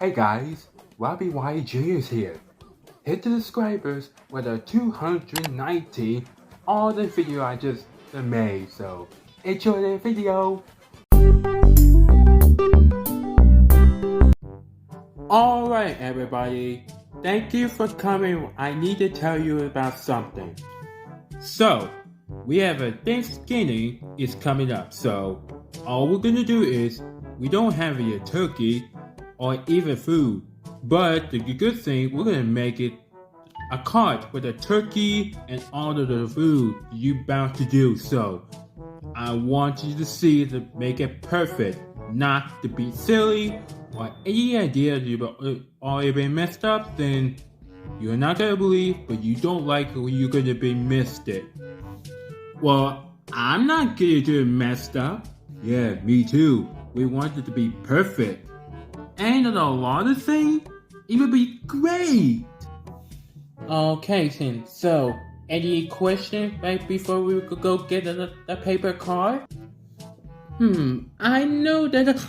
Hey guys, Robbie Y Jr. is here. Hit the subscribers with a 290 on the video I just made, so enjoy the video. Alright everybody, thank you for coming. I need to tell you about something. So, we have a Thanksgiving is coming up, so all we're gonna do is we don't have a turkey or even food, but the good thing, we're gonna make it a cart with a turkey and all of the food you about to do. So I want you to see to make it perfect, not to be silly or any idea you've already been messed up. Then you're not gonna believe, but you don't like it when you're gonna be missed it. Well, I'm not gonna do it messed up. Yeah, me too. We want it to be perfect. And on a lot of things, it would be great. Okay, then. So, any question right before we could go get a paper card? I know that.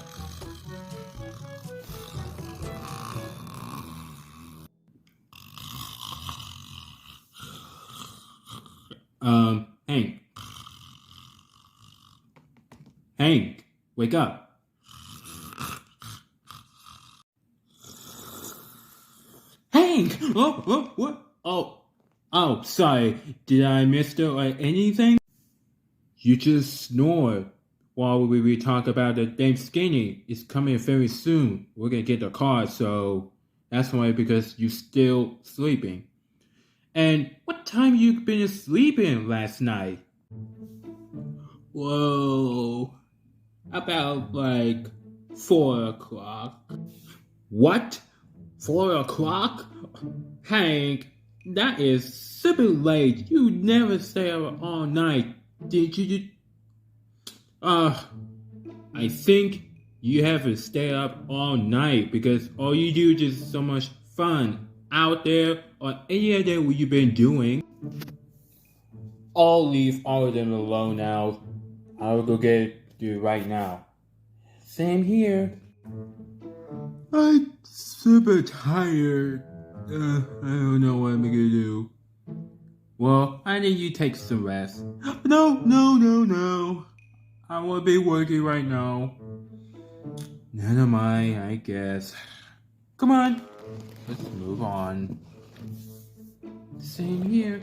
Hank, wake up. Hank! What? Oh, sorry. Did I miss it or anything? You just snored while we talk about the Thanksgiving. It's coming very soon. We're gonna get the car, so that's why, because you're still sleeping. And what time you been sleeping last night? Whoa. About 4 o'clock. What? 4 o'clock? Hank, that is super late. You never stay up all night, did you? I think you have to stay up all night because all you do is just so much fun out there or any other what you've been doing. I'll leave all of them alone now. I'll go get it right now. Same here. I'm super tired. I don't know what I'm gonna do. Well, I need you to take some rest. No. I will be working right now. Never mind, I guess. Come on. Let's move on. Same here.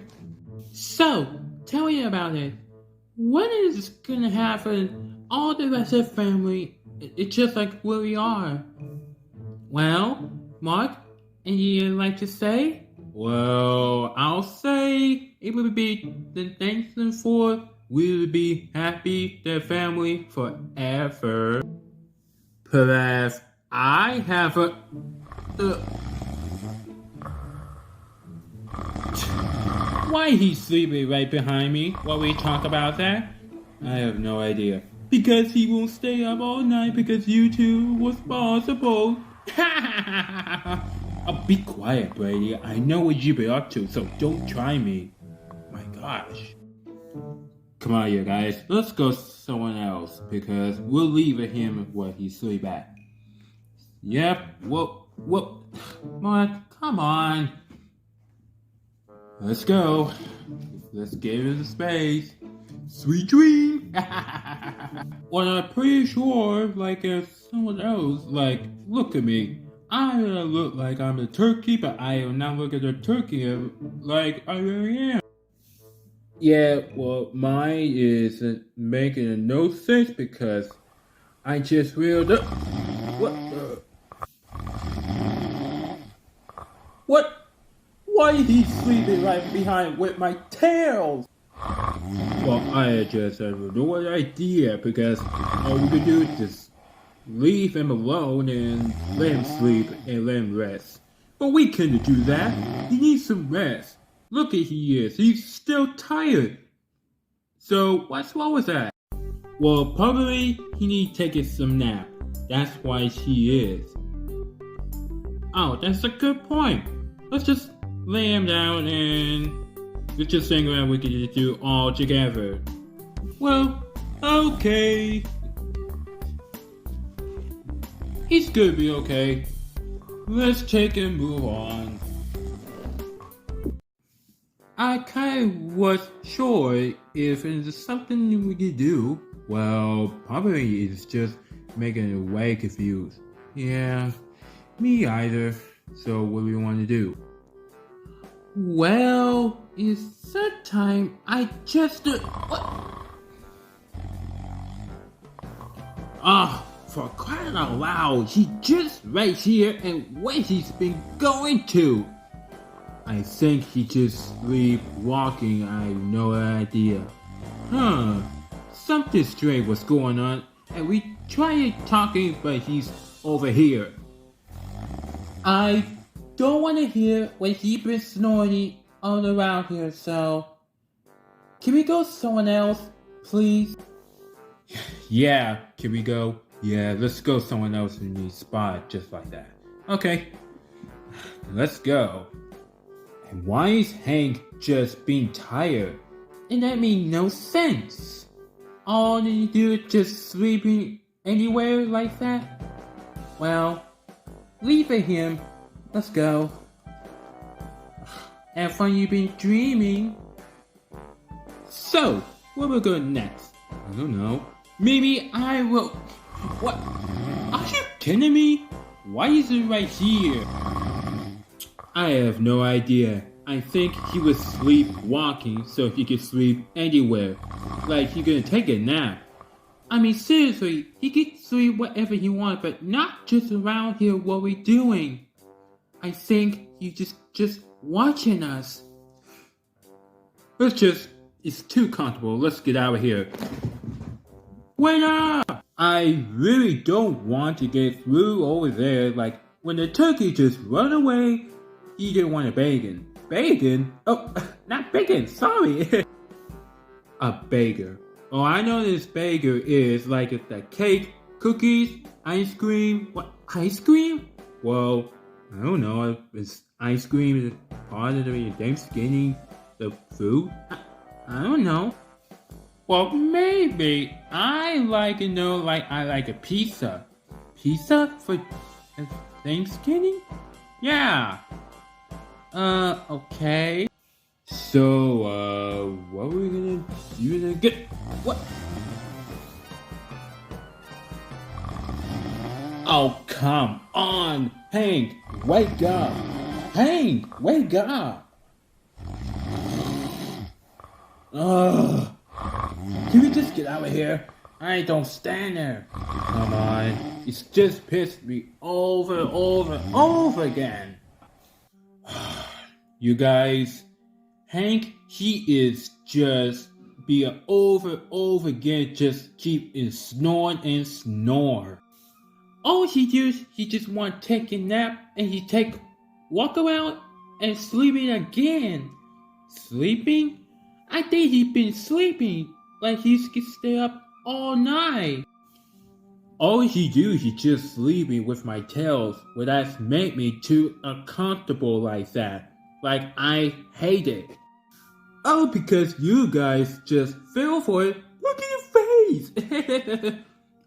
So, tell me about it. When is gonna happen? All the rest of the family, it's just like where we are. Well, Mark, anything you'd like to say? Well, I'll say it would be the Thanksgiving for we would be happy, the family, forever. Perhaps I have a... Why he's sleeping right behind me while we talk about that? I have no idea. Because he won't stay up all night because you two were responsible. Oh, be quiet, Brady. I know what you've been up to, so don't try me. My gosh. Come on, you guys. Let's go someone else, because we'll leave him where he sleep at. Yep. What? Mark, come on. Let's go. Let's give it a space. Sweet dream. Well, I'm pretty sure, if someone else, look at me. I look like I'm a turkey, but I am not looking at a turkey like I really am. Yeah, well, mine is making no sense because I just realized. What? Why is he sleeping right behind with my tails? Well, I just have no idea because all we could do is just leave him alone and let him sleep and let him rest. But we couldn't do that. He needs some rest. Look at he is. He's still tired. So what's wrong with that? Well, probably he needs to take some nap. That's why she is. Oh, that's a good point. Let's just lay him down and let's just think about what we can do all together. Well, okay. He's gonna be okay. let's take and move on. I kind of was sure if it's something we could do. Well, probably it's just making it way confused. Yeah, me either. So what do we want to do? Well, it's that time I just... for crying out loud, he's just right here and where he's been going to. I think he just sleepwalking, I have no idea. Something strange was going on and we tried talking but he's over here. I don't want to hear what he's been snoring all around here, so... Can we go someone else, please? Yeah, can we go? Yeah, let's go someone else in the spot just like that. Okay, let's go. And why is Hank just being tired? And that makes no sense. All you do is just sleeping anywhere like that? Well, leave it him. Let's go. Have fun you've been dreaming. So, where we'll go next? I don't know. Maybe I will... What? Are you kidding me? Why is it right here? I have no idea. I think he was sleepwalking so he could sleep anywhere. Like he gonna take a nap. I mean seriously, he could sleep whatever he wants, but not just around here what we're doing. I think he's just watching us. It's too comfortable. Let's get out of here. Wait up! I really don't want to get through over there. Like when the turkey just run away, he didn't want a bacon. Bacon? Oh, not bacon. Sorry. A bagel. Oh, I know this bagel is like it's the cake, cookies, ice cream. What? Ice cream? Well, I don't know. Is ice cream part of the Thanksgiving, the food? I don't know. Well, maybe I like I like a pizza. Pizza for Thanksgiving? Yeah. Okay. So, what are we gonna do to get... What? Oh, come on! Hank, wake up! Hank, wake up! Ugh. Can we just get out of here? I don't stand there. Come on. It's just pissed me over again. You guys, Hank, he is just be over again, just keep snoring and snore. All he just want to take a nap and walk around and sleeping again. Sleeping? I think he been sleeping like he could stay up all night. All he just sleeping with my tails, but that's made me too uncomfortable like that. Like I hate it. Oh, because you guys just fell for it. Look at your face.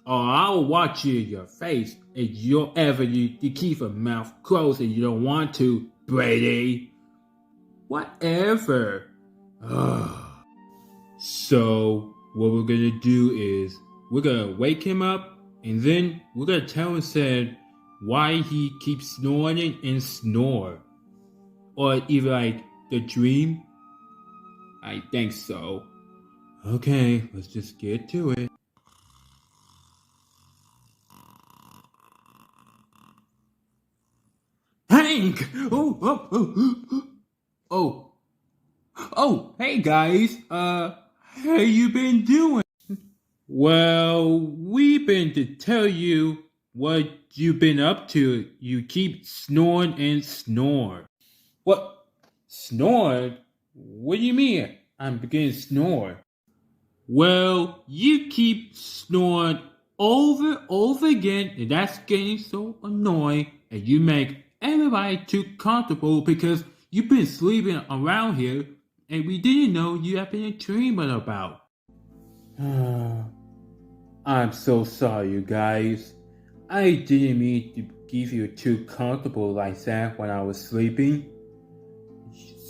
Oh, I'll watch your face if you keep your mouth closed and you don't want to, Brady. Whatever. So, what we're gonna do is, we're gonna wake him up, and then we're gonna tell him why he keeps snoring and snore. Or either like the dream. I think so. Okay, let's just get to it. Hank! Oh, hey guys, how you been doing? Well, we've been to tell you what you've been up to. You keep snoring and snore. What? Snore? What do you mean? I'm beginning to snore. Well, you keep snoring over again, and that's getting so annoying, and you make everybody too comfortable because you've been sleeping around here, and we didn't know you have been dreaming about. I'm so sorry, you guys. I didn't mean to give you too comfortable like that when I was sleeping.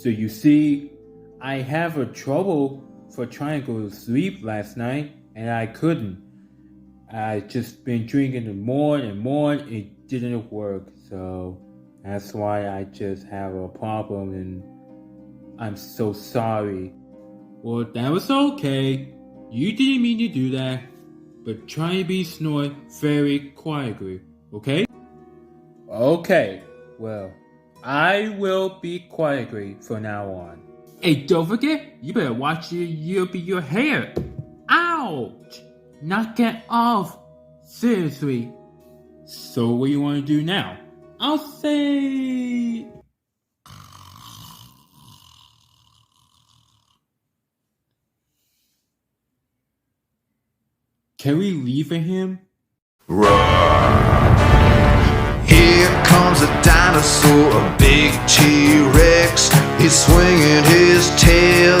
So you see, I have a trouble for trying to go to sleep last night, and I couldn't. I just been drinking more and more, it didn't work, so that's why I just have a problem, and I'm so sorry. Well, that was okay. You didn't mean to do that, but try to be snoring very quietly, okay? Okay, well, I will be quietly from now on. Hey, don't forget, you better watch your hair. Ouch! Knock it off. Seriously. So what do you want to do now? I'll say... Can we leave him? Roar! Here comes a dinosaur, a big T-Rex. He's swinging his tail.